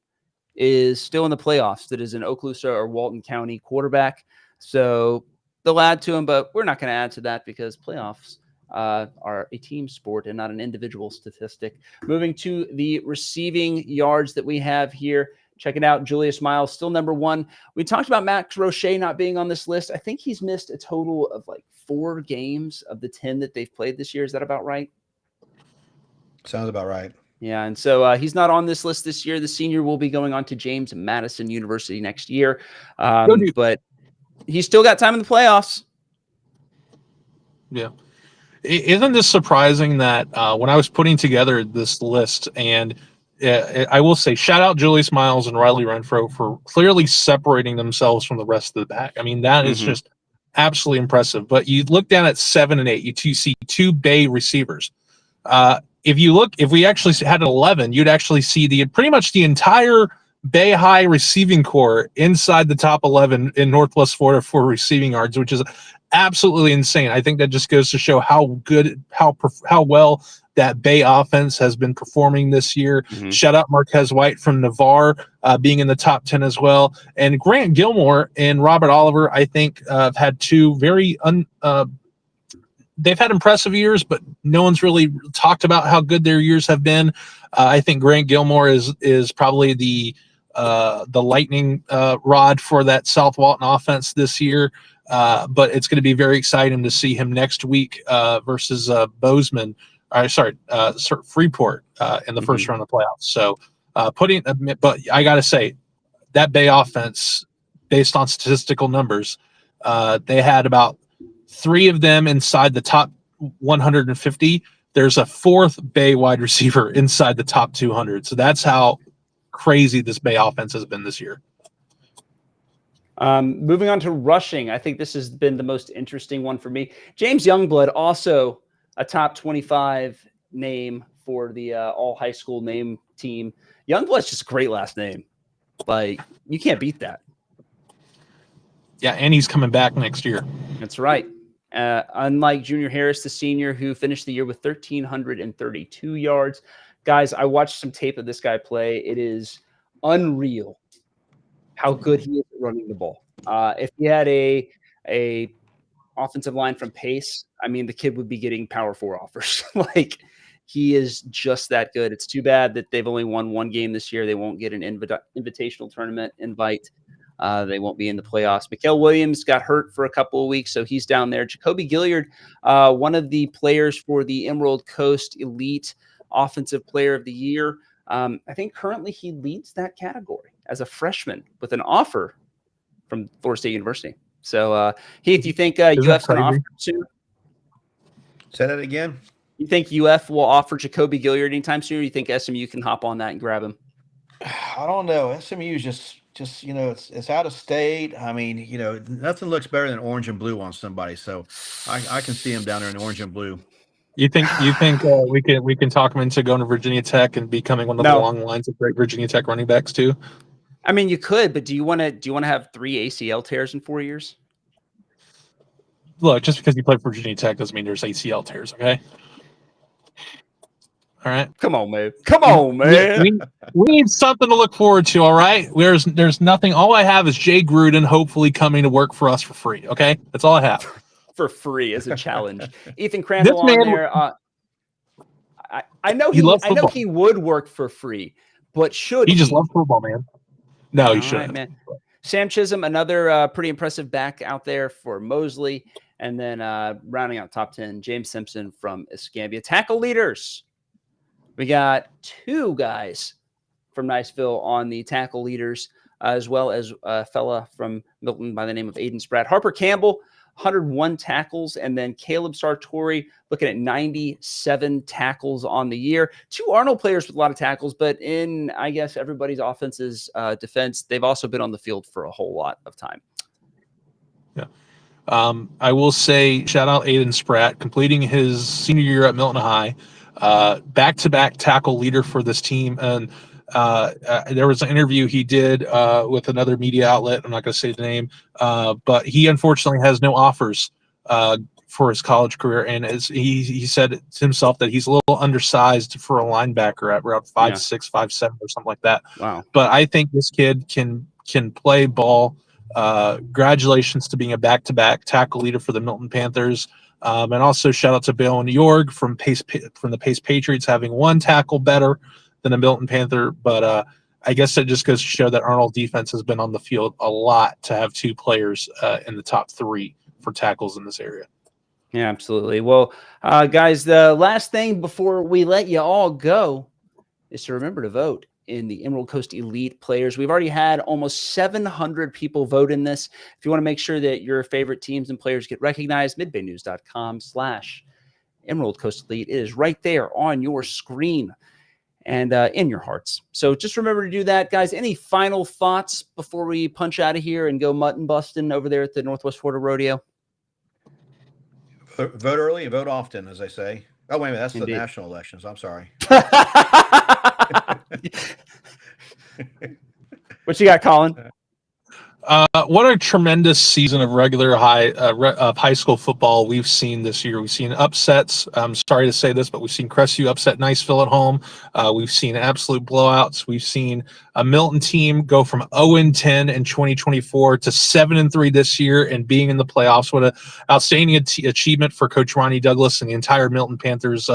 is still in the playoffs. That is an Okaloosa or Walton County quarterback. So they'll add to him, but we're not going to add to that because playoffs are a team sport and not an individual statistic. Moving to the receiving yards that we have here. Check it out. Julius Miles, still number one. We talked about Max Roche not being on this list. I think he's missed a total of like 4 games of the 10 that they've played this year. Is that about right? Sounds about right. Yeah, and so he's not on this list this year. The senior will be going on to James Madison University next year. But he's still got time in the playoffs. Yeah. Isn't this surprising that when I was putting together this list, and I will say shout out Julius Miles and Riley Renfro for clearly separating themselves from the rest of the pack. I mean, that is just absolutely impressive. But you look down at 7 and 8, you see 2 Bay receivers. If we actually had an 11, you'd actually see pretty much the entire Bay High receiving core inside the top 11 in Northwest Florida for receiving yards, which is absolutely insane. I think that just goes to show how well that Bay offense has been performing this year. Shout out Marquez White from Navarre being in the top 10 as well. And Grant Gilmore and Robert Oliver, I think, have had 2 very they've had impressive years, but no one's really talked about how good their years have been. I think Grant Gilmore is probably the lightning rod for that South Walton offense this year. But it's going to be very exciting to see him next week versus Freeport in the first round of playoffs. So but I got to say that Bay offense, based on statistical numbers, they had about 3 of them inside the top 150. There's a 4th Bay wide receiver inside the top 200. So that's how crazy this Bay offense has been this year. Moving on to rushing, I think this has been the most interesting one for me. James Youngblood, also a top 25 name for the all high school name team. Youngblood's just a great last name. Like, you can't beat that. Yeah, and he's coming back next year. That's right. Unlike Junior Harris, the senior, who finished the year with 1,332 yards. Guys, I watched some tape of this guy play. It is unreal how good he is at running the ball. If he had a offensive line from Pace, I mean, the kid would be getting Power 4 offers. Like, he is just that good. It's too bad that they've only won 1 game this year. They won't get an invitational tournament invite. They won't be in the playoffs. Mikael Williams got hurt for a couple of weeks, so he's down there. Jacoby Gilliard, one of the players for the Emerald Coast Elite Offensive Player of the Year. I think currently he leads that category as a freshman with an offer from Florida State University. So, Heath, you think UF's going to offer soon? Say that again. You think UF will offer Jacoby Gilliard anytime soon, or you think SMU can hop on that and grab him? I don't know. SMU is just it's out of state. I mean, nothing looks better than orange and blue on somebody. So I can see him down there in orange and blue. You think we can talk him into going to Virginia Tech and becoming one of the long lines of great Virginia Tech running backs too? I mean, you could, but do you want to have 3 ACL tears in 4 years? Look, just because you play for Virginia Tech doesn't mean there's ACL tears, okay? All right. Come on, man. We need something to look forward to, all right? There's nothing. All I have is Jay Gruden hopefully coming to work for us for free, okay? That's all I have. For free as a challenge. Ethan Crandall on there. I know he would work for free, but should he just loves football, man? No, he shouldn't. Right, man. Sam Chisholm, another pretty impressive back out there for Mosley. And then rounding out top 10, James Simpson from Escambia. Tackle leaders. We got 2 guys from Niceville on the tackle leaders, as well as a fella from Milton by the name of Aiden Spratt. Harper Campbell, 101 tackles, and then Caleb Sartori looking at 97 tackles on the year. 2 Arnold players with a lot of tackles, but in, I guess, everybody's offense's defense, they've also been on the field for a whole lot of time. Yeah. I will say, shout out Aiden Spratt, completing his senior year at Milton High, back-to-back tackle leader for this team. And there was an interview he did with another media outlet. I'm not going to say the name, but he unfortunately has no offers for his college career, and he said himself that he's a little undersized for a linebacker at around 5'6", 5'7", or something like that. Wow! But I think this kid can play ball. Congratulations to being a back-to-back tackle leader for the Milton Panthers, and also shout out to Bill and Yorg from the Pace Patriots having one tackle better than a Milton Panther. But I guess it just goes to show that Arnold defense has been on the field a lot to have two players in the top 3 for tackles in this area. Yeah, absolutely. Well, guys, the last thing before we let you all go is to remember to vote in the Emerald Coast Elite Players. We've already had almost 700 people vote in this. If you want to make sure that your favorite teams and players get recognized, midbaynews.com/Emerald Coast Elite is right there on your screen and in your hearts. So just remember to do that, guys. Any final thoughts before we punch out of here and go mutton busting over there at the Northwest Florida Rodeo? Vote early and vote often, as they say. Oh, wait a minute. That's Indeed. the national elections. I'm sorry. What you got, Collin? What a tremendous season of regular high school football we've seen this year. We've seen upsets. I'm sorry to say this, but we've seen Crestview upset Niceville at home. We've seen absolute blowouts. We've seen a Milton team go from 0-10 in 2024 to 7-3 this year and being in the playoffs. What an outstanding achievement for Coach Ronnie Douglas and the entire Milton Panthers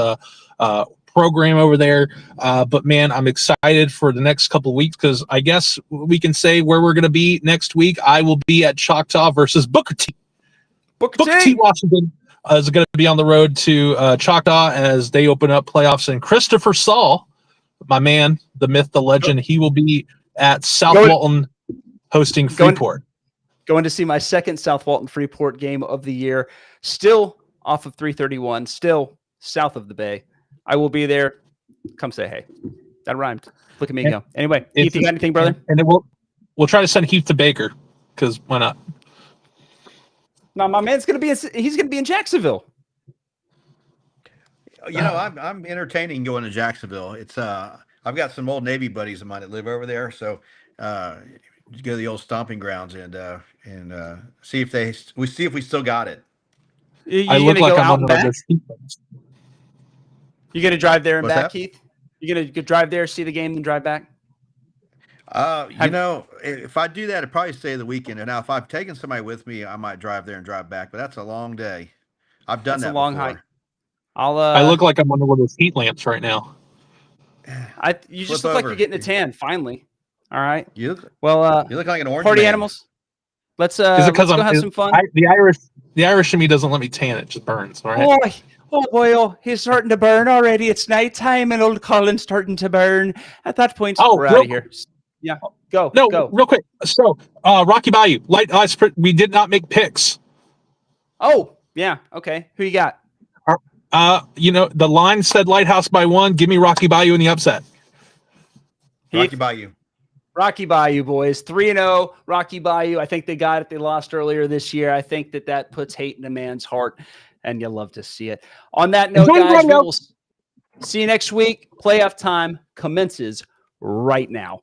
program over there. But man, I'm excited for the next couple of weeks because I guess we can say where we're going to be next week. I will be at Choctaw versus Booker T. Booker T. Washington is going to be on the road to Choctaw as they open up playoffs. And Christopher Saul, my man, the myth, the legend, he will be at South Walton hosting Freeport. Going to see my second South Walton Freeport game of the year. Still off of 331, still south of the bay. I will be there. Come say hey. That rhymed. Look at me go. Anyway, Heath, you got anything, brother? And then we'll try to send Heath to Baker because why not? No, my man's gonna be. He's gonna be in Jacksonville. You know, I'm entertaining going to Jacksonville. It's I've got some old Navy buddies of mine that live over there, so go to the old stomping grounds and see if we still got it. I look like I'm on the You gonna drive there and What's back, that? Keith? You gonna drive there, see the game, then drive back? You know, if I do that, I'd probably stay the weekend. And now, if I've taken somebody with me, I might drive there and drive back. But that's a long day. I've done that. A long before. hike. I look like I'm under one of those heat lamps right now. You just look like you're getting a tan finally. All right. You look like an orange party man. animals. Let's Is it because go have some fun. The Irish in me doesn't let me tan; it just burns. All right. Oh boy, he's starting to burn already. It's nighttime and old Collin's starting to burn. At that point, we're out of here. Yeah, go. Real quick. So, Rocky Bayou, we did not make picks. Oh, yeah. Okay. Who you got? The line said Lighthouse by 1. Give me Rocky Bayou in the upset. Rocky Bayou. Rocky Bayou, boys. 3-0, Rocky Bayou. I think they got it. They lost earlier this year. I think that puts hate in a man's heart, and you'll love to see it. On that note, guys, we'll see you next week. Playoff time commences right now.